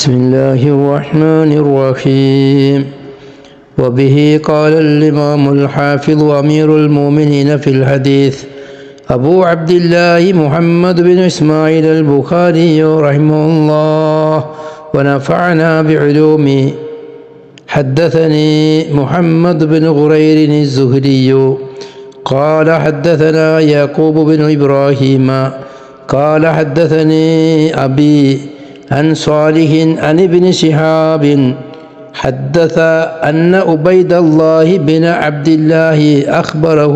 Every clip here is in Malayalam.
بسم الله الرحمن الرحيم. وبه قال الإمام الحافظ أمير المؤمنين في الحديث أبو عبد الله محمد بن إسماعيل البخاري رحمه الله ونفعنا بعلومه. حدثني محمد بن غرير الزهري قال حدثنا يعقوب بن إبراهيم قال حدثني أبي عن صالح عن ابن شهاب حدث أن عبيد الله بن عبد الله أخبره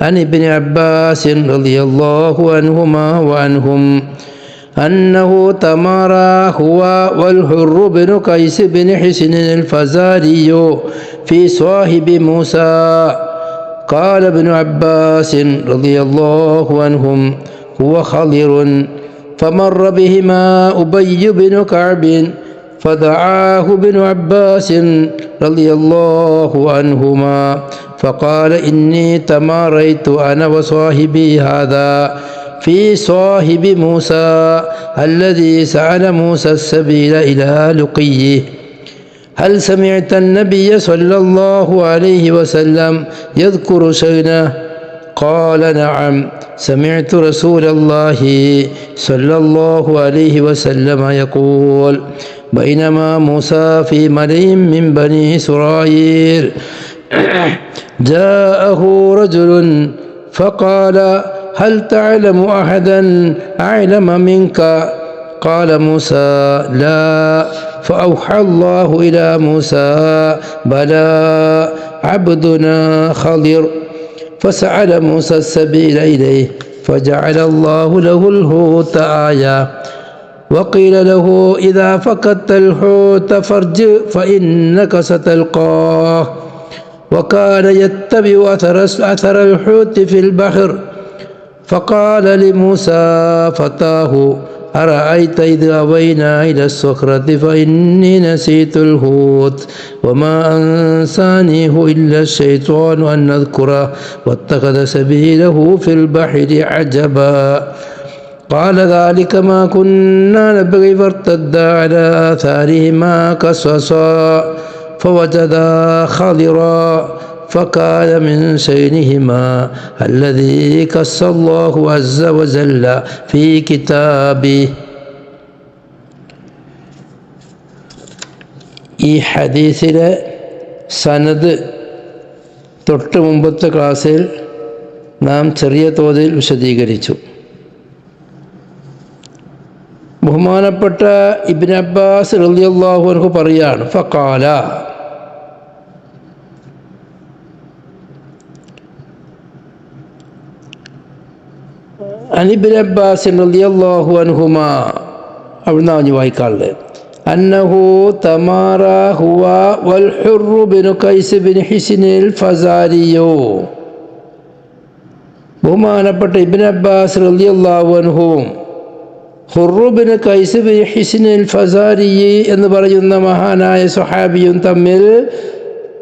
عن ابن عباس رضي الله عنهما وعنهم أنه تمارى هو والحر بن قيس بن حسن الفزاري في صاحب موسى. قال ابن عباس رضي الله عنهم هو خضر، فمر بهما أبي بن كعب فدعاه ابن عباس رضي الله عنهما فقال إني تماريت أنا وصاحبي هذا في صاحب موسى الذي سأل موسى السبيل إلى لقيه. هل سمعت النبي صلى الله عليه وسلم يذكر شيئا؟ قال نعم، سمعت رسول الله صلى الله عليه وسلم يقول بينما موسى في ملئ من بني إسرائيل جاءه رجل فقال هل تعلم أحدا أعلم منك؟ قال موسى لا، فأوحى الله إلى موسى بلى عبدنا خضر، فسأل موسى السبيل إليه فجعل الله له الحوت آية، وقيل له إذا فقدت الحوت فارجع فإنك ستلقاه. وكان يتبع أثر الحوت في البحر، فقال لموسى فتاه أرأيت إذ أوينا إلى الصخرة فإني نسيت الحوت وما أنسانيه إلا الشيطان أن أذكره واتخذ سبيله في البحر عجبا. قال ذلك ما كنا نبغي فارتدا على آثارهما قصصا فوجدا خضرا فكان من شينهما الذي قص الله عز وجل في كتابه. ഈ ഹദീസിലെ സനദ് തൊട്ട് മുമ്പത്തെ ക്ലാസ്സിൽ നാം ചെറിയ തോതിൽ വിശദീകരിച്ചു. ബഹുമാനപ്പെട്ട ഇബ്നു അബ്ബാസ് റളിയല്ലാഹു അൻഹു പറയാണ് ഫഖാല, ഇബ്നു അബ്ബാസ് റളിയല്ലാഹു അൻഹുമാ അവിടുന്ന് വായിക്കാറുള്ളത് അന്നഹു തമാറ ഹുവ വൽ ഹുർ ബിൻ ഖൈസ് ബിൻ ഹിസ്നിൽ ഫസാരിയോ. ബഹുമാനപ്പെട്ട ഇബ്നു അബ്ബാസ് റളിയല്ലാഹു അൻഹു ഹുർ ബിൻ ഖൈസ് ബിൻ ഹിസ്നിൽ ഫസാരി എന്ന് പറയുന്ന മഹാനായ സ്വഹാബിയും തമ്മിൽ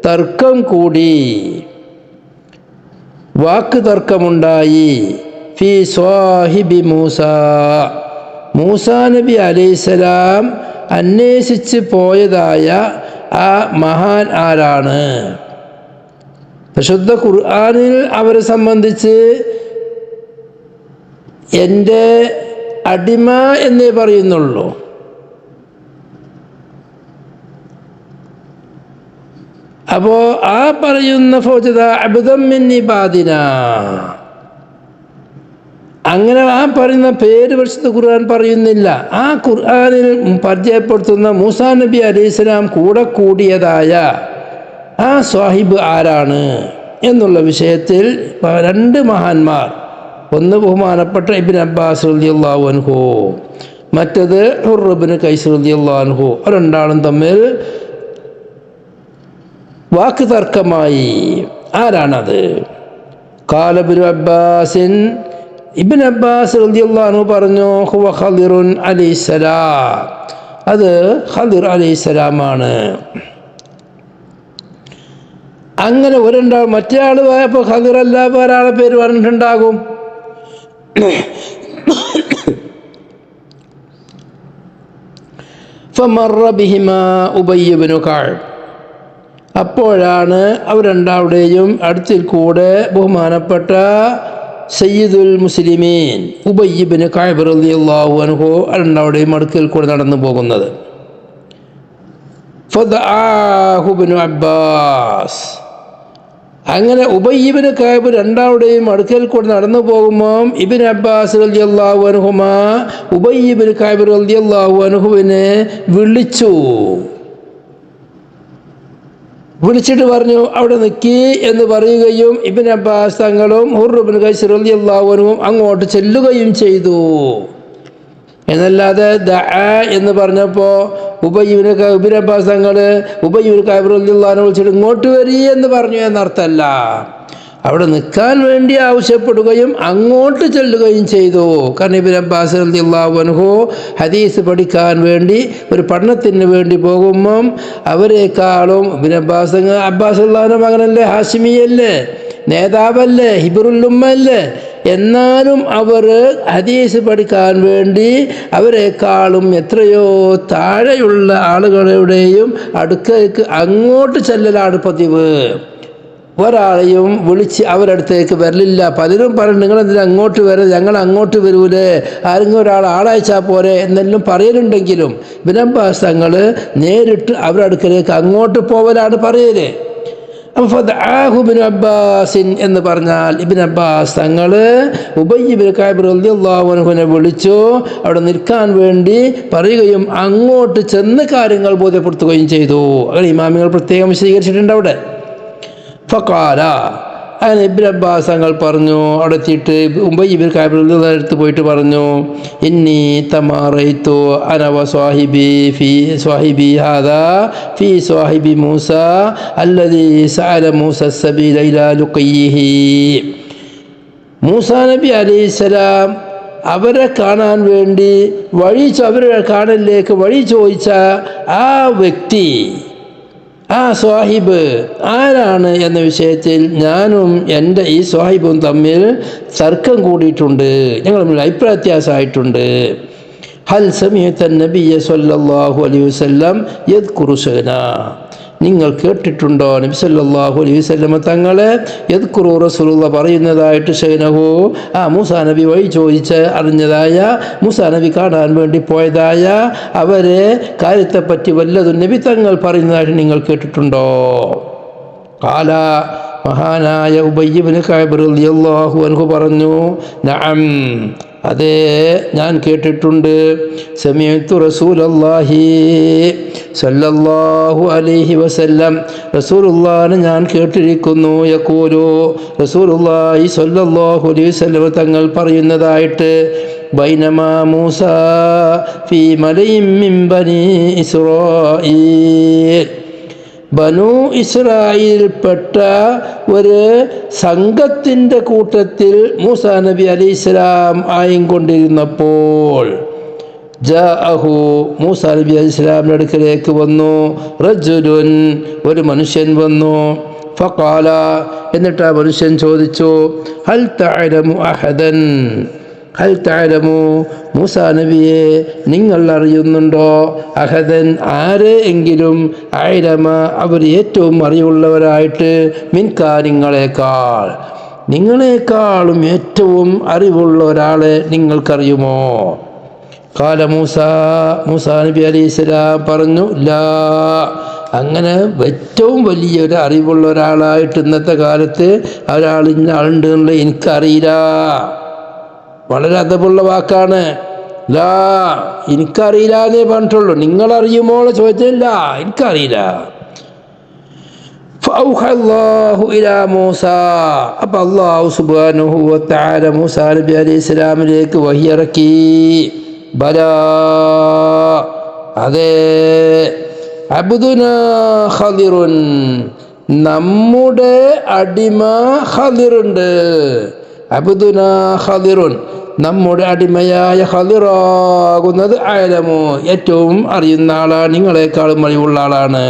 തർക്കം കൂടി, വാക്ക് തർക്കമുണ്ടായി. ഫി സ്വാഹിബി മൂസ, മൂസാ നബി അലൈഹിസ്സലാം അന്വേഷിച്ച് പോയതായ ആ മഹാൻ ആരാണ്? പരിശുദ്ധ ഖുർആനിൽ അവരെ സംബന്ധിച്ച് എൻ്റെ അടിമ എന്നേ പറയുന്നുള്ളൂ. അപ്പോ ആ പറയുന്ന ഫൗജദ അബ്ദൻ മിൻ ഇബാദിനാ, അങ്ങനെ ആ പറയുന്ന പേര് പരിശുദ്ധ ഖുർആൻ പറയുന്നില്ല. ആ ഖുർആനിൽ പരിചയപ്പെടുത്തുന്ന മൂസാ നബി അലൈഹിസ്സലാം കൂടെ കൂടിയതായ ആ സ്വാഹിബ് ആരാണ് എന്നുള്ള വിഷയത്തിൽ രണ്ട് മഹാന്മാർ, ഒന്ന് ബഹുമാനപ്പെട്ട ഇബ്നു അബ്ബാസ് റളിയല്ലാഹു അൻഹു, മറ്റത് ഹുർ ബിൻ ഖൈസ് റളിയല്ലാഹു അൻഹു, രണ്ടാളും തമ്മിൽ വാക്ക് തർക്കമായി. ആരാണത്? ഖാല ഇബ്നു അബ്ബാസിൻ, ഇബ്നു അബ്ബാസ് റളിയല്ലാഹു അൻഹു പറഞ്ഞു ഹുവ ഖദിറുൻ അലൈഹിസ്സലാം, അത് ഖദിർ അലൈഹിസ്സലാമാണ്. അങ്ങനെ ഒരാൾ മറ്റേ ആൾ പോയപ്പോൾ ഖദിർ അല്ല ഒരാളെ പേര് പറഞ്ഞിട്ടുണ്ടാകും. ഫമറ ബിഹിമാ ഉബയ്യ് ഇബ്നു കഅബ്. അപ്പോഴാണ് അവർ രണ്ടാളുടെയും അടുത്തിൽ കൂടെ ബഹുമാനപ്പെട്ട സയ്യിദുൽ മുസ്ലിമീൻ ഉബയ്യ് ഇബ്നു കഅബ് റളിയല്ലാഹു അൻഹു രണ്ടാളുടെയും അടുക്കൽ കൂടെ നടന്നു പോകുന്നത്. ഫദആഹു ഇബ്നു അബ്ബാസ്. അങ്ങനെ ഉബയ്യ് ഇബ്നു കഅബ് രണ്ടാളുടെയും അടുക്കൽ കൂടെ നടന്നു പോകുമ്പോൾ ഇബ്നു അബ്ബാസ് റളിയല്ലാഹു അൻഹുമാ ഉബയ്യ് ഇബ്നു കഅബ് റളിയല്ലാഹു അൻഹുവിനെ വിളിച്ചിട്ട് പറഞ്ഞു അവിടെ നിൽക്കി എന്ന് പറയുകയും ഇബ്നു അബ്ബാസ് തങ്ങളും ഹുർ ഇബ്നു ഖൈസ് റളിയല്ലാഹു അൻഹുവും അങ്ങോട്ട് ചെല്ലുകയും ചെയ്തു. എന്നല്ലാതെ ദഅ എന്ന് പറഞ്ഞപ്പോൾ ഇബ്നു അബ്ബാസ് തങ്ങൾ ഉബയ്യ് ഇബ്നു കഅബ് റളിയല്ലാഹു അൻഹു വിളിച്ചിട്ട് ഇങ്ങോട്ട് വരി എന്ന് പറഞ്ഞു എന്നർത്ഥമല്ല. അവിടെ നിൽക്കാൻ വേണ്ടി ആവശ്യപ്പെടുകയും അങ്ങോട്ട് ചെല്ലുകയും ചെയ്തു. കാരണം ഇബ്നു അബ്ബാസ് റളിയല്ലാഹു അൻഹു ഹദീസ് പഠിക്കാൻ വേണ്ടി ഒരു പഠനത്തിന് വേണ്ടി പോകുമ്പം അവരെക്കാളും ഇബ്നു അബ്ബാസ് റളിയല്ലാഹു മകനല്ലേ, ഹാഷിമിയല്ലേ, നേതാവല്ലേ, ഹിബ്റുൽ ഉമ്മല്ലേ, എന്നാലും അവർ ഹദീസ് പഠിക്കാൻ വേണ്ടി അവരെക്കാളും എത്രയോ താഴെയുള്ള ആളുകളുടെയും അടുക്കലേക്ക് അങ്ങോട്ട് ചെല്ലലാണ് പതിവ്. ഒരാളെയും വിളിച്ച് അവരടുത്തേക്ക് വരലില്ല. പലരും പറയും നിങ്ങളെന്തിനാ അങ്ങോട്ട് വരെ, ഞങ്ങൾ അങ്ങോട്ട് വരൂലേ, ആരെങ്കിലും ഒരാൾ ആളയച്ചാൽ പോരെ എന്നെല്ലാം പറയലുണ്ടെങ്കിലും ഇബ്നു അബ്ബാസ് തങ്ങൾ നേരിട്ട് അവരുടെ അടുക്കലേക്ക് അങ്ങോട്ട് പോവലാണ് പറയല്. ഫദആഹു ഇബ്നു അബ്ബാസിൻ എന്ന് പറഞ്ഞാൽ ഇബ്നു അബ്ബാസ് തങ്ങൾ ഉബയ്യ് ഇബ്നു കഅബ് റളിയല്ലാഹു അൻഹുവിനെ വിളിച്ചു അവിടെ നിൽക്കാൻ വേണ്ടി പറയുകയും അങ്ങോട്ട് ചെന്ന് കാര്യങ്ങൾ ബോധ്യപ്പെടുത്തുകയും ചെയ്തു. അങ്ങനെ ഇമാമികൾ പ്രത്യേകം വിശദീകരിച്ചിട്ടുണ്ട് അവിടെ. ഫഖാല, അങ്ങനെ ഇബ്നു അബ്ബാസ് തങ്ങൾ പറഞ്ഞു, അവിടെ എത്തിയിട്ട് ഉബയ്യ് ഇബ്നു കഅബ് റളിയല്ലാഹു അടുത്ത് പോയിട്ട് പറഞ്ഞു, ഇന്നി തമാറൈതു അന വ സ്വാഹിബി ഹാദാ ഫീ സ്വാഹിബി മൂസ അല്ലദീ സഅല മൂസ സബീല ഇലാ ലുഖയ്യിഹി. മൂസാ നബി അലൈഹിസ്സലാം അവരെ കാണാൻ വേണ്ടി അവരുടെ കാണലിലേക്ക് വഴി ചോദിച്ച ആ വ്യക്തി, ആ സ്വാഹിബ് ആരാണ് എന്ന വിഷയത്തിൽ ഞാനും എൻ്റെ ഈ സ്വാഹിബും തമ്മിൽ തർക്കം കൂടിയിട്ടുണ്ട്, ഞങ്ങൾ തമ്മിൽ അഭിപ്രായ വ്യത്യാസമായിട്ടുണ്ട്. ഹൽ സമീഅത നബിയ സല്ലല്ലാഹു അലൈഹി വസല്ലം യദ്കുറു ശൈഅ, നിങ്ങൾ കേട്ടിട്ടുണ്ടോ നബി സല്ലല്ലാഹു അലൈഹി വസല്ലം തങ്ങളെ യദ്കുറു റസൂലുള്ളാഹി പറയുന്നതായിട്ട് ശൈനഹു, ആ മൂസാ നബി വഴി ചോദിച്ച് അറിഞ്ഞതായ, മൂസാ നബി കാണാൻ വേണ്ടി പോയതായ അവരെ കാര്യത്തെപ്പറ്റി വല്ലതും നബി തങ്ങൾ പറയുന്നതായിട്ട് നിങ്ങൾ കേട്ടിട്ടുണ്ടോ? ഖാല, മഹാനായ ഉബയ്യ് ഇബ്നു കഅബ് റളിയല്ലാഹു അൻഹു പറഞ്ഞു, നഅം, അതെ ഞാൻ കേട്ടിട്ടുണ്ട്. സമീഅതു റസൂലല്ലാഹി സല്ലല്ലാഹു അലൈഹി വസല്ലം, റസൂലുള്ളാഹിനെ ഞാൻ കേട്ടിരിക്കുന്നു. യഖൂലു, റസൂലുള്ളാഹി സല്ലല്ലാഹു അലൈഹി വസല്ലം തങ്ങൾ പറയുന്നതായിട്ട്, ബൈനമാ മൂസ ഫീ മലയിൻ മിൻ ബനി ഇസ്രായീൽ, ബനു ഇസ്രായേലിൽപ്പെട്ട ഒരു സംഘത്തിൻ്റെ കൂട്ടത്തിൽ മൂസാ നബി അലൈഹിസ്സലാം ആയിക്കൊണ്ടിരുന്നപ്പോൾ, ജാഅഹു, മൂസാ നബി അലൈഹിസ്സലാമിൻ്റെ അടുക്കലേക്ക് വന്നു, റജുലുൻ, ഒരു മനുഷ്യൻ വന്നു. ഫഖാല, എന്നിട്ട് ആ മനുഷ്യൻ ചോദിച്ചു, ഹൽ തഅലമു അഹദൻ, ഹൽ തഅലമു, മൂസാ നബിയെ നിങ്ങൾ അറിയുന്നുണ്ടോ, അഹദൻ, ആരെ എങ്കിലും, അഅലമ, അവർ ഏറ്റവും അറിവുള്ളവരായിട്ട്, മിൻകാ, നിങ്ങളെക്കാൾ, നിങ്ങളെക്കാളും ഏറ്റവും അറിവുള്ള ഒരാളെ നിങ്ങൾക്കറിയുമോ? ഖാല മൂസാ നബി അലൈഹിസ്സലാം പറഞ്ഞു, ലാ, അങ്ങനെ ഏറ്റവും വലിയൊരു അറിവുള്ള ഒരാളായിട്ട് ഇന്നത്തെ കാലത്ത് ഒരാൾ ഇന്ന ആളുണ്ട് എന്നുള്ളത് എനിക്കറിയില്ല. വളരെ അദബുള്ള വാക്കാണ്. ലാ, എനിക്കറിയില്ല എന്നേ പറഞ്ഞിട്ടുള്ളൂ. നിങ്ങളറിയുമോ ചോദിച്ചില്ല, എനിക്കറിയില്ല. ഫൗഹല്ലാഹു ഇലാ മൂസ, അപ്പം അല്ലാഹു സുബ്ഹാനഹു വ തആല മൂസാ നബി അലൈഹിസ്സലാമിലേക്ക് വഹി ഇറക്കി. ബലാ, അതെ, അബ്ദുനാ ഖദിറുൻ, നമ്മുടെ അടിമ ഖദിറുണ്ട്. അബ്ദുനാ ഖദിറുൻ, നമ്മുടെ അടിമയായ ഖദിറാകുന്നത് അഅലമു, ഏറ്റവും അറിയുന്ന ആളാണ്, നിങ്ങളെക്കാളും അറിവുള്ള ആളാണ്.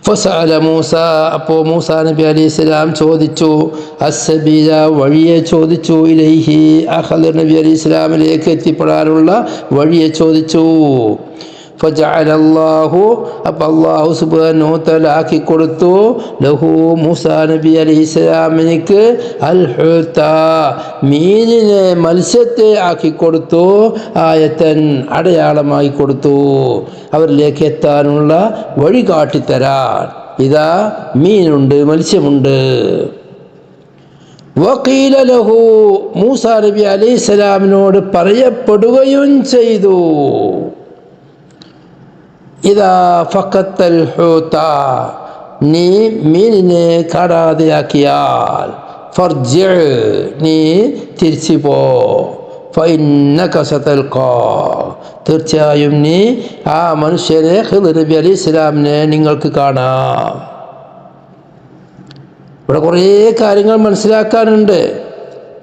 ഫസഅല മൂസ, അപ്പോൾ മൂസാ നബി അലൈഹിസ്സലാം ചോദിച്ചു, അസ്സബീല, വഴിയെ ചോദിച്ചു, ഇലൈഹി, ആ ഖളിർ നബി അലൈഹിസ്സലാമിലേക്ക് എത്തിപ്പെടാനുള്ള വഴിയെ ചോദിച്ചു. ഫജഅലല്ലാഹു, അപ്പോൾ അല്ലാഹു സുബ്ഹാനഹു വതആല ആക്കി കൊടുത്തു, ലഹു, മൂസാ നബി അലൈഹിസ്സലാമിനിക്ക്, അൽ ഹൂത, മീനിനെ, മത്സ്യത്തെ ആക്കി കൊടുത്തു, ആയത്തൻ, അടയാളമായി കൊടുത്തു, അവരിലേക്ക് എത്താനുള്ള വഴി കാട്ടിത്തരാൻ. ഇതാ മീനുണ്ട്, മത്സ്യമുണ്ട്. വഖീല ലഹു, മൂസാ നബി അലൈഹിസ്സലാമിനോട് പറയപ്പെടുകയും ചെയ്തു, ഇതാ ഫഖത്തൽ ഹൂത, നീ മീനിനെ കാണാതെയാക്കിയാൽ, ഫർജി, നീ തിരിച്ചു പോ, ഫഇന്നക സതൽഖാ, തീർച്ചയായും നീ ആ മനുഷ്യനെ, ഖിദ്ർ നബി അലൈഹിസ്സലാമിനെ നിങ്ങൾക്ക് കാണാം. ഇവിടെ കുറേ കാര്യങ്ങൾ മനസ്സിലാക്കാനുണ്ട്.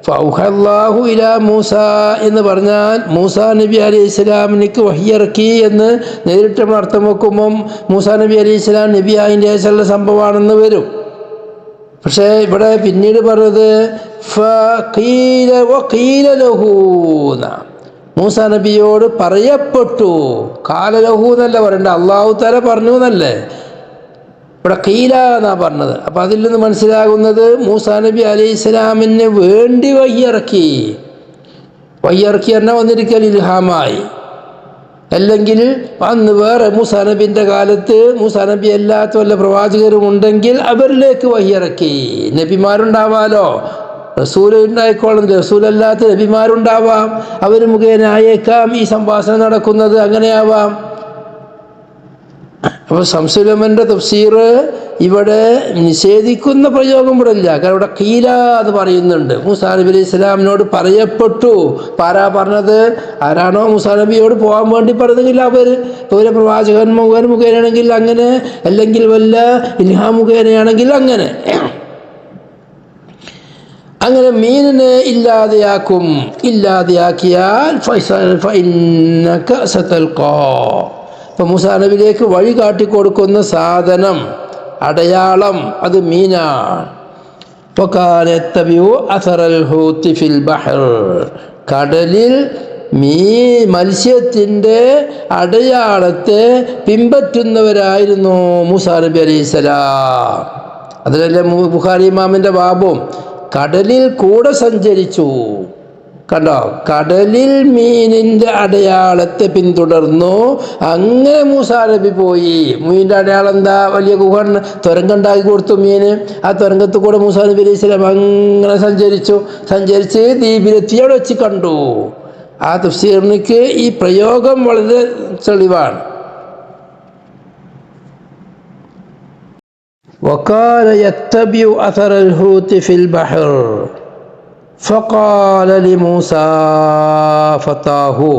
ഫൗഹല്ലാഹു ഇലാ മൂസ എന്ന് പറഞ്ഞാൽ മൂസാ നബി അലൈഹിസ്സലാമിനിക്ക് വഹിയിറക്കി എന്ന് നേരിട്ട് നമ്മൾ അർത്ഥം വെക്കുമ്പം മൂസാ നബി അലൈഹിസ്സലാം നബി ആയതിൻ്റെ ശേഷമുള്ള സംഭവമാണെന്ന് വരും. പക്ഷേ ഇവിടെ പിന്നീട് പറഞ്ഞത് വഖീല ലഹു, മൂസാ നബിയോട് പറയപ്പെട്ടു. കാല ലഹു എന്നല്ല പറയണ്ട, അല്ലാഹു തആല പറഞ്ഞു എന്നല്ലേ. ഇവിടെ ഖീല എന്നാ പറഞ്ഞത്. അപ്പം അതിൽ നിന്ന് മനസ്സിലാകുന്നത് മൂസാ നബി അലൈഹിസ്സലാമിന് വേണ്ടി വഹിയിറക്കി പറഞ്ഞാൽ വന്നിരിക്കൽ ഇൽഹാമായി. അല്ലെങ്കിൽ അന്ന് വേറെ മൂസാ നബിൻ്റെ കാലത്ത് മൂസാ നബി അല്ലാത്ത വല്ല പ്രവാചകരും ഉണ്ടെങ്കിൽ അവരിലേക്ക് വഹിയിറക്കി. നബിമാരുണ്ടാവാലോ, റസൂൽ ഉണ്ടായിക്കോളും, റസൂലല്ലാത്ത നബിമാരുണ്ടാവാം, അവർ മുഖേന ആയേക്കാം ഈ സംഭാഷണം നടക്കുന്നത്, അങ്ങനെയാവാം. അപ്പോൾ ശംസുലമൻ്റെ തഫ്സീർ ഇവിടെ നിഷേധിക്കുന്ന പ്രയോഗം ഇവിടെ ഇല്ല. കാരണം ഇവിടെ ഖീല എന്ന് പറയുന്നുണ്ട്. മൂസാ നബി അലൈഹി സ്വലാമിനോട് പറയപ്പെട്ടു. ആരാ പറഞ്ഞത്? ആരാണോ മൂസാ നബിയോട് പോകാൻ വേണ്ടി പറഞ്ഞെങ്കിൽ ഇവരെ പ്രവാചകൻ മുഖേനയാണെങ്കിൽ അങ്ങനെ, അല്ലെങ്കിൽ വല്ല ഇൽഹാം മുഖേനയാണെങ്കിൽ അങ്ങനെ. അങ്ങനെ മീനിനെ ഇല്ലാതെയാക്കും. ഇല്ലാതെയാക്കിയാൽ ഫഇന്നക സതൽഖാ, അപ്പോൾ മൂസാ നബിയിലേക്ക് വഴി കാട്ടിക്കൊടുക്കുന്ന സാധനം, അടയാളം, അത് മീനാണ്. വകാന യത്തബിഉ അസറൽ ഹൂതി ഫിൽ ബഹർ, കടലിൽ മത്സ്യത്തിൻ്റെ അടയാളത്തെ പിൻപറ്റുന്നവരായിരുന്നു മൂസാ നബി അലൈഹിസ്സലാം. അതിലല്ലേ ബുഖാരി ഇമാമിൻ്റെ ബാബും കടലിൽ കൂടെ സഞ്ചരിച്ചു. കണ്ടോ, കടലിൽ മീനിൻ്റെ അടയാളത്തെ പിന്തുടർന്നു. അങ്ങനെ മൂസാ നബി പോയി. മീനിൻ്റെ അടയാളം എന്താ? വലിയ ഗുഹ തുരങ്കുണ്ടാക്കി കൊടുത്തു മീന്. ആ തുരങ്കത്ത് കൂടെ മൂസാ നബി അലൈഹി സ്വലാം അങ്ങനെ സഞ്ചരിച്ച് ദ്വീപിലെത്തി അവിടെ വെച്ച് കണ്ടു. ആ തഫ്സീറിനിക്ക് ഈ പ്രയോഗം വളരെ തെളിവാണ്. വകാന യത്തബിഉ അസറൽ ഹൂതി ഫിൽ ബഹർ ഫഖാല ലിമൂസാ ഫതാഹു,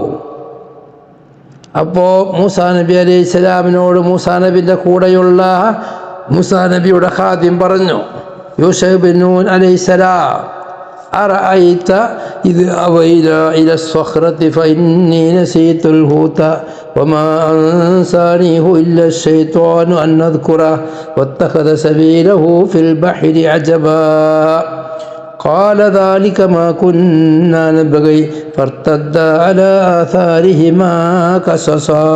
അപ്പോൾ മൂസാ നബി അലൈഹി സ്വലാമിനോട് മൂസാ നബിൻ്റെ കൂടെയുള്ള മൂസാ നബിയുടെ ഖാദിം പറഞ്ഞു, യൂശ ബിൻ നൂൻ അലൈഹിസ്സലാം, അറഅയ്ത ഇദ് അവൈനാ ഇല الصخرة فإني نسيت الحوت وما أنسانيه إلا الشيطان أن أذكره واتخذ سبيله في البحر عجبا قال ذلك ما كنا نبغي فارتدا على آثارهما قصصا.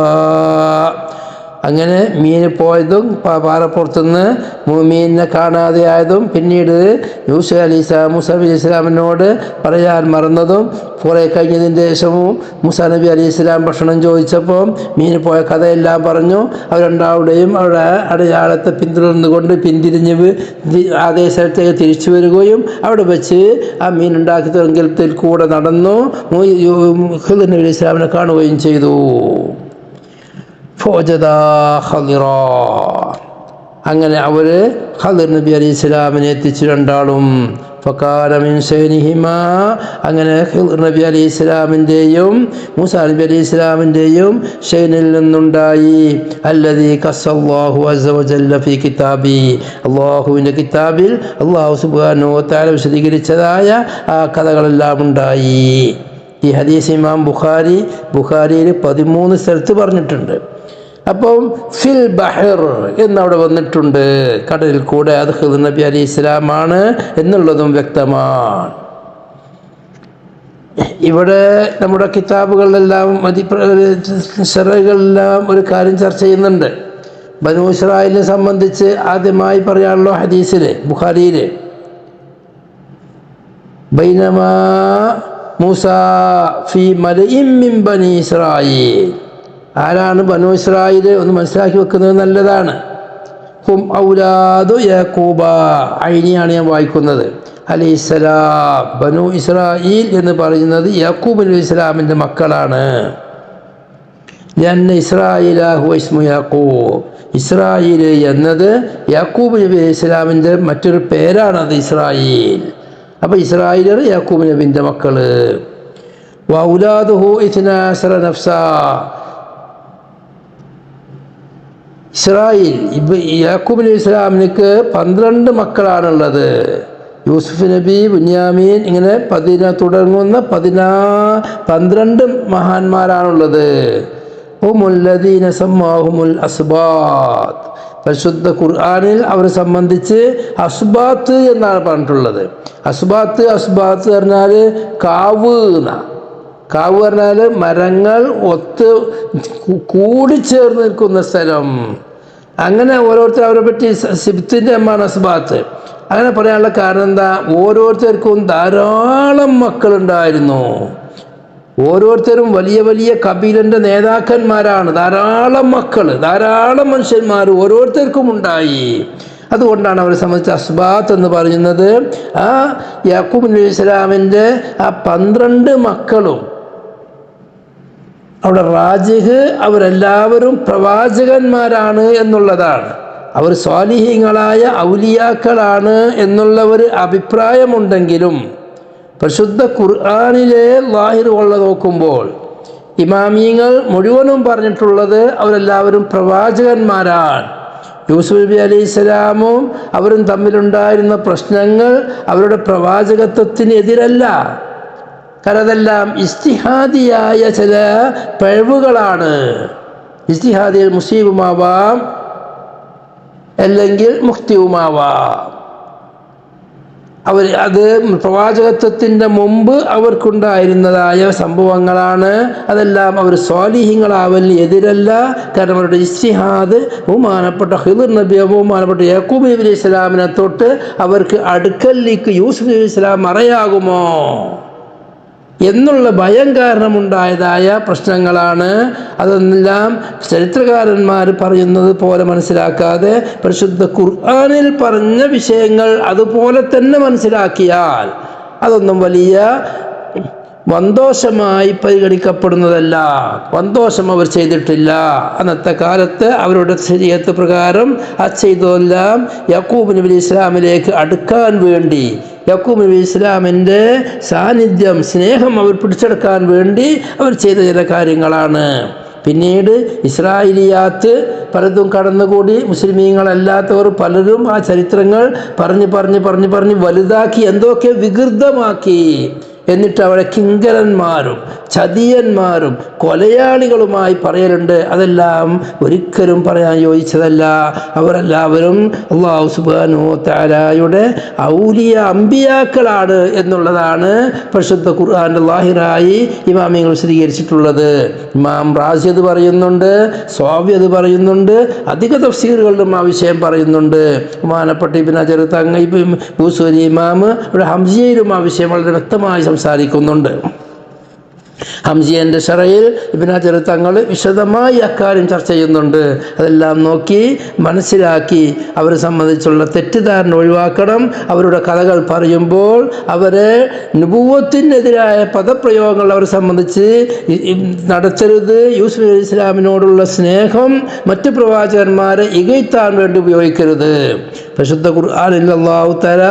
അങ്ങനെ മീന് പോയതും പാറപ്പുറത്തുനിന്ന് മീനിനെ കാണാതെ ആയതും പിന്നീട് മൂസാ നബി അലൈഹി സ്വലാമിനോട് പറയാൻ മറന്നതും കുറേ കഴിഞ്ഞതിന് ശേഷവും മൂസാ നബി അലൈഹി സ്വലാം ഭക്ഷണം ചോദിച്ചപ്പോൾ മീന് പോയ കഥയെല്ലാം പറഞ്ഞു. അവർ രണ്ടാളുടെയും അവരുടെ അടയാളത്തെ പിന്തുടർന്നുകൊണ്ട് പിന്തിരിഞ്ഞ് അതേ സ്ഥലത്തേക്ക് തിരിച്ചു വരികയും അവിടെ വെച്ച് ആ മീനുണ്ടാക്കി തുരങ്കത്തിൽ കൂടെ നടന്നു ഖിദ്ർ നബി അലൈഹി സ്വലാമിനെ കാണുകയും ചെയ്തു. ഫവജദാ ഖദിറാ, അങ്ങനെ അവർ ഖദിർ നബി അലൈഹി സ്വലാമിനെ എത്തിച്ചു രണ്ടാളും. ഫകാന മിൻ ശൈനിഹിമാ, അങ്ങനെ ഖിദ്ർ നബി അലൈഹി സ്വലാമിൻ്റെയും മൂസാ നബി അലൈഹി സ്വലാമിൻ്റെയും ഷൈനിൽ നിന്നുണ്ടായി അല്ലദീ ഖസ്സല്ലാഹു അസ്സ വജല്ല ഫീ കിതാബി, അല്ലാഹുവിൻ്റെ കിതാബിൽ അല്ലാഹു സുബ്ഹാനഹു വ തആല വിശദീകരിച്ചതായ ആ കഥകളെല്ലാം ഉണ്ടായി. ഈ ഹദീസ് ഇമാം ബുഖാരിയിൽ 13 സ്ഥലത്ത് പറഞ്ഞിട്ടുണ്ട്. അപ്പം ഫിൽ ബഹർ എന്നവിടെ വന്നിട്ടുണ്ട്, കടലിൽ കൂടെ. അത് ഖിദ്ർ നബി അലൈഹി ഇസ്ലാമാണ് എന്നുള്ളതും വ്യക്തമാണ്. ഇവിടെ നമ്മുടെ കിതാബുകളിലെല്ലാം ശറകളിലെല്ലാം ഒരു കാര്യം ചർച്ച ചെയ്യുന്നുണ്ട്. ബനൂ ഇസ്രായേലിനെ സംബന്ധിച്ച് ആദ്യമായി പറയാനുള്ള ഹദീസിൽ ബുഖാരിയിൽ ബൈനമാ മൂസ ഫി മലഇൻ മിൻ ബനി ഇസ്രായേൽ. ആരാണ് ബനൂ ഇസ്രായേൽ ഒന്ന് മനസ്സിലാക്കി വെക്കുന്നത് നല്ലതാണ്. ഹും ഔലാദു യാക്കൂബ, ഐനിയാണ് ഞാൻ വായിക്കുന്നത്, അലൈഹിസ്സലാം. ബനൂ ഇസ്രായേൽ എന്ന് പറയുന്നത് യാക്കൂബ് അലൈഹി ഇസ്ലാമിൻ്റെ മക്കളാണ്. ലഅന്ന ഇസ്രായേല ഹുവ ഇസ്മു യാക്കൂബ്, ഇസ്രായേൽ എന്നത് യാക്കൂബ് നബി അലൈഹി ഇസ്ലാമിൻ്റെ മറ്റൊരു പേരാണ്. അത് ഇസ്രായേൽ. അപ്പോൾ ഇസ്രായേലർ യാക്കൂബ് നബിൻ്റെ മക്കള്. വൗലാദുഹു 12 നഫ്സ, ഇസ്രായേൽ യാക്കൂബ് നബി ഇസ്ലാമിന് 12 മക്കളാണുള്ളത്. യൂസുഫ് നബി, ബുന്യാമീൻ, ഇങ്ങനെ തുടങ്ങുന്ന 12 മഹാന്മാരാണുള്ളത്. ഹുമുല്ലദീന സമ്മാഹുമുൽ അസ്ബാത്ത്, പരിശുദ്ധ ഖുർആനിൽ അവരെ സംബന്ധിച്ച് അസ്ബാത്ത് എന്നാണ് പറഞ്ഞിട്ടുള്ളത്. അസ്ബാത്ത് പറഞ്ഞാൽ കാവ് എന്നാണ്. കാവ് പറഞ്ഞാൽ മരങ്ങൾ ഒത്ത് കൂടിച്ചേർന്ന് നിൽക്കുന്ന സ്ഥലം. അങ്ങനെ ഓരോരുത്തർ അവരെ പറ്റി സിബ്ത്തിൻ്റെ അമ്മാണ് അസ്ബാത്ത്. അങ്ങനെ പറയാനുള്ള കാരണം എന്താ? ഓരോരുത്തർക്കും ധാരാളം മക്കളുണ്ടായിരുന്നു. ഓരോരുത്തരും വലിയ വലിയ കബീലൻ്റെ നേതാക്കന്മാരാണ്. ധാരാളം മക്കൾ, ധാരാളം മനുഷ്യന്മാർ ഓരോരുത്തർക്കും ഉണ്ടായി. അതുകൊണ്ടാണ് അവരെ സംബന്ധിച്ച് അസ്ബാത്ത് എന്ന് പറയുന്നത്. ആ യാക്കൂബ് നബി ഇസ്ലാമിൻ്റെ ആ 12 മക്കളും അവിടെ റാജിഹ് അവരെല്ലാവരും പ്രവാചകന്മാരാണ് എന്നുള്ളതാണ്. അവർ സ്വാലിഹീങ്ങളായ ഔലിയാക്കളാണ് എന്നുള്ള ഒരു അഭിപ്രായമുണ്ടെങ്കിലും പരിശുദ്ധ ഖുർആനിലെ ലാഹിറുകളെ നോക്കുമ്പോൾ ഇമാമിയങ്ങൾ മുഴുവനും പറഞ്ഞിട്ടുള്ളത് അവരെല്ലാവരും പ്രവാചകന്മാരാണ്. യൂസുഫ് നബി അലൈഹി സ്വലാമും അവരും തമ്മിലുണ്ടായിരുന്ന പ്രശ്നങ്ങൾ അവരുടെ പ്രവാചകത്വത്തിന് എതിരല്ല. കാരണം അതെല്ലാം ഇജ്തിഹാദിയായ ചില പിഴവുകളാണ്. ഇജ്തിഹാദിൽ മുസീബുമാവാം, അല്ലെങ്കിൽ മുഖ്തിയുമാവാം. അത് പ്രവാചകത്വത്തിൻ്റെ മുമ്പ് അവർക്കുണ്ടായിരുന്നതായ സംഭവങ്ങളാണ്. അതെല്ലാം അവർ സ്വാലിഹ്യങ്ങളാവൽ എതിരല്ല. കാരണം അവരുടെ ഇജ്തിഹാദ് ബഹുമാനപ്പെട്ട ഖിദ്ർ നബി, ബഹുമാനപ്പെട്ട യാക്കൂബ് നബി അലൈഹി സ്വലാമിനെ തൊട്ട് അവർക്ക് അടുക്കലേക്ക് യൂസുഫ് നബി അലൈഹി സ്വലാം മറയാകുമോ എന്നുള്ള ഭയം കാരണമുണ്ടായതായ പ്രശ്നങ്ങളാണ്. അതെല്ലാം ചരിത്രകാരന്മാർ പറയുന്നത് പോലെ മനസ്സിലാക്കാതെ പരിശുദ്ധ ഖുർആനിൽ പറഞ്ഞ വിഷയങ്ങൾ അതുപോലെ തന്നെ മനസ്സിലാക്കിയാൽ അതൊന്നും വലിയ വന്തോഷമായി പരിഗണിക്കപ്പെടുന്നതല്ല. വന്തോഷം അവർ ചെയ്തിട്ടില്ല. അന്നത്തെ കാലത്ത് അവരുടെ ശരീഅത്ത് പ്രകാരം ആ ചെയ്തതെല്ലാം യാക്കൂബ് നബി അലൈഹി ഇസ്ലാമിലേക്ക് അടുക്കാൻ വേണ്ടി, യാക്കൂബ് നബി ഇസ്ലാമിൻ്റെ സാന്നിധ്യം, സ്നേഹം അവർ പിടിച്ചെടുക്കാൻ വേണ്ടി അവർ ചെയ്ത ചില കാര്യങ്ങളാണ്. പിന്നീട് ഇസ്രായേലിയാത്ത് പലതും കടന്നുകൂടി മുസ്ലിമീങ്ങളല്ലാത്തവർ പലരും ആ ചരിത്രങ്ങൾ പറഞ്ഞ് വലുതാക്കി എന്തൊക്കെ വികൃതമാക്കി. എന്നിട്ട് അവിടെ കിങ്കരന്മാരും ചതിയന്മാരും കൊലയാളികളുമായി പറയലുണ്ട്. അതെല്ലാം ഒരിക്കലും പറയാൻ യോജിച്ചതല്ല. അവരെല്ലാവരും അല്ലാഹു സുബ്ഹാനഹു വ തആലയുടെ ഔലിയ അമ്പിയാക്കളാണ് എന്നുള്ളതാണ് പരിശുദ്ധ ഖുർആനിൽ ലാഹിറായി ഇമാമിയങ്ങൾ വിശദീകരിച്ചിട്ടുള്ളത്. ഇമാം റാസി അത് പറയുന്നുണ്ട്, സ്വാവി അത് പറയുന്നുണ്ട്, അധിക തഫ്സീറുകളിലും ആ വിഷയം പറയുന്നുണ്ട്. ബഹുമാനപ്പെട്ട ഇബ്നു ഹജർ തങ്ങൾ, ബൂസൂരി ഇമാം ഇവിടെ ഹംസിയയിലും ആ വിഷയം വളരെ വ്യക്തമായി സംസാരിക്കുന്നുണ്ട്. ഹംസിയൻ്റെ ശറയിൽ ഇബ്നു ഹജർ തങ്ങൾ വിശദമായി അക്കാര്യം ചർച്ച ചെയ്യുന്നുണ്ട്. അതെല്ലാം നോക്കി മനസ്സിലാക്കി അവരെ സംബന്ധിച്ചുള്ള തെറ്റിദ്ധാരണ ഒഴിവാക്കണം. അവരുടെ കഥകൾ പറയുമ്പോൾ അവരെ നുബുവത്തിനെതിരായ പദപ്രയോഗങ്ങൾ അവരെ സംബന്ധിച്ച് നടത്തരുത്. യൂസുഫ് അലൈഹി ഇസ്ലാമിനോടുള്ള സ്നേഹം മറ്റു പ്രവാചകന്മാരെ ഇകഴ്ത്താൻ വേണ്ടി ഉപയോഗിക്കരുത്. പരിശുദ്ധ ഖുർആനിൽ അല്ലാഹു തആല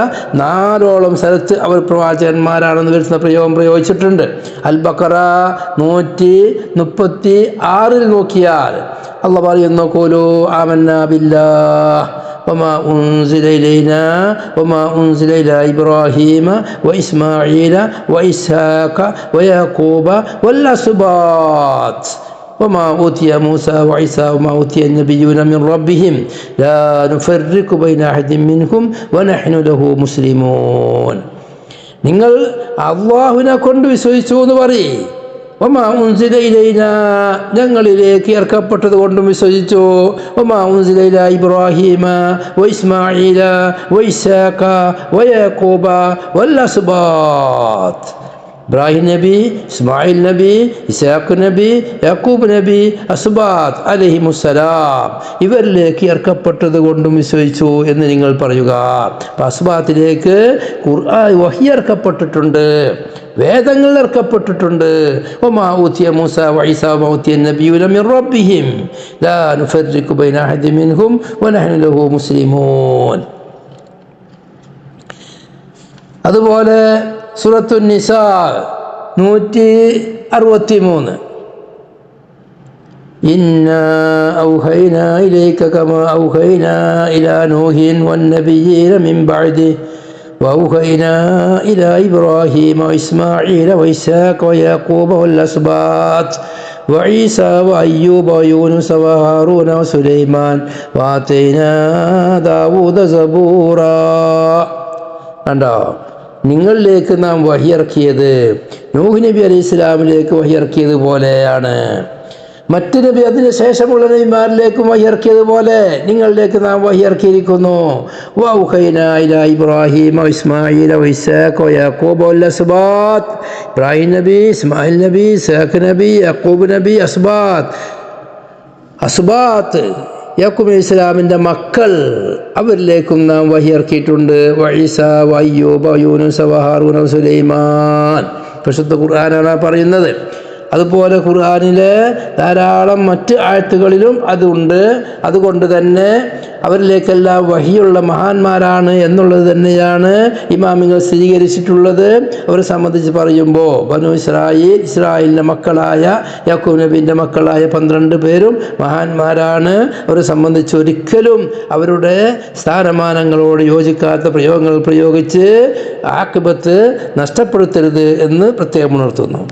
4ഓളം സ്ഥലത്ത് അവർ പ്രവാചകന്മാരാണെന്ന് വരുന്ന പ്രയോഗം പ്രയോഗിച്ചിട്ടുണ്ട്. അൽ ബഖറ 136 നോക്കിയാൽ അല്ലാഹു പറയുന്നു, ഖൂലൂ ആമന്നാ ബില്ലാഹ് വമാ ഉൻസില ഇലൈനാ വമാ ഉൻസില ഇലാ ഇബ്രാഹീമ വഇസ്മാഈല വഇസ്ഹാഖ വയാഖൂബ വൽ അസ്ബാത്ത് وما أوتي موسى وعيسى وما أوتي النبيون من ربهم لا نفرق بين أحد منهم ونحن له مسلمون. നിങ്ങൾ അള്ളാഹുവിനെ കൊണ്ട് വിശ്വസിച്ചു എന്ന് പറയും. വമാ ഉൻസില ഇലൈനാ, ഞങ്ങളിലേക്ക് ഇറക്കപ്പെട്ടത് കൊണ്ടും വിശ്വസിച്ചു. വമാ ഉൻസില ഇലാ ഇബ്രാഹീമ വഇസ്മാഈല വഇസ്ഹാഖ വയാഖൂബ വല്ലസ്ബാത്ത്. ഇബ്രാഹിം നബി, ഇസ്മായിൽ നബി, ഇസ്ഹാഖ് നബി, യാക്കൂബ് നബി, അസ്ബാത്ത് അലൈഹിമുസ്സലാം ഇവരിലേക്ക് ഇറക്കപ്പെട്ടത് കൊണ്ടും വിശ്വസിച്ചു എന്ന് നിങ്ങൾ പറയുക. അപ്പം അസ്ബാത്തിലേക്ക് ഖുർആൻ വഹി ഇറക്കപ്പെട്ടിട്ടുണ്ട്, വേദങ്ങൾ ഇറക്കപ്പെട്ടിട്ടുണ്ട്. വമാ ഊതിയ മൂസ വഈസ വമാ ഊതിയ നബിയ്യൂന മിൻ റബ്ബിഹിം ലാ നുഫർരിഖു ബൈന അഹദിൻ മിൻഹും വനഹ്നു ലഹു മുസ്ലിമൂൻ. അതുപോലെ സൂറത്തു നിസാ 163 ഇന്നാ ഔഹൈനാ ഇലൈക കമാ ഔഹൈനാ ഇലാ നൂഹിൻ വന്നബിയ്യീന മിൻ ബഅദിഹി വഔഹൈനാ ഇലാ ഇബ്രാഹീമ വഇസ്മാഈല വഇസ്ഹാഖ വയാഖൂബ വല്ലസ്ബാത്ത് വഈസാ വഅയ്യൂബ വയൂനുസ വഹാറൂന വസുലൈമാൻ വആതൈനാ ദാവൂദ സബൂറാ. കണ്ടോ, നിങ്ങളിലേക്ക് നാം വഹിയിറക്കിയത് നൂഹ് നബി അലൈഹി ഇസ്ലാമിലേക്ക് വഹിയിറക്കിയത് പോലെയാണ്. മറ്റ് നബി അതിന് ശേഷമുള്ള നബിമാരിലേക്കും വഹിയിറക്കിയതുപോലെ നിങ്ങളിലേക്ക് നാം വഹിയിറക്കിയിരിക്കുന്നു. വൗഹൈനാ ഇലാ ഇബ്രാഹീമ വഇസ്മാഈല വഇസ്ഹാഖ വയാഖൂബ വല്ലസ്ബാത്ത്. ഇബ്രാഹിം നബി, ഇസ്മായിൽ നബി, ഇസ്ഹാഖ് നബി, യാക്കൂബ് നബി, അസ്ബാത്ത് യാക്കൂബ് അലൈഹി ഇസ്ലാമിൻ്റെ മക്കൾ, അവരിലേക്കും നാം വഹിയിറക്കിയിട്ടുണ്ട്. വഈസ വഅയ്യൂബ വയൂനുസ വഹാറൂന വസുലൈമാൻ. പരിശുദ്ധ ഖുർആനാണ് പറയുന്നത്. അതുപോലെ ഖുർആനിലെ ധാരാളം മറ്റ് ആയത്തുകളിലും അതുണ്ട്. അതുകൊണ്ട് തന്നെ അവരിലേക്കെല്ലാം വഹിയുള്ള മഹാന്മാരാണ് എന്നുള്ളത് തന്നെയാണ് ഇമാമിങ്ങൾ സ്ഥിരീകരിച്ചിട്ടുള്ളത്. അവരെ സംബന്ധിച്ച് പറയുമ്പോൾ ബനു ഇസ്രായേലിൻ്റെ മക്കളായ യാക്കൂബ് നബിൻ്റെ മക്കളായ 12 പേരും മഹാന്മാരാണ്. അവരെ സംബന്ധിച്ച് ഒരിക്കലും അവരുടെ സ്ഥാനമാനങ്ങളോട് യോജിക്കാത്ത പ്രയോഗങ്ങൾ പ്രയോഗിച്ച് ആഖിബത്ത് നഷ്ടപ്പെടുത്തരുത് എന്ന് പ്രത്യേകം ഉണർത്തുന്നു.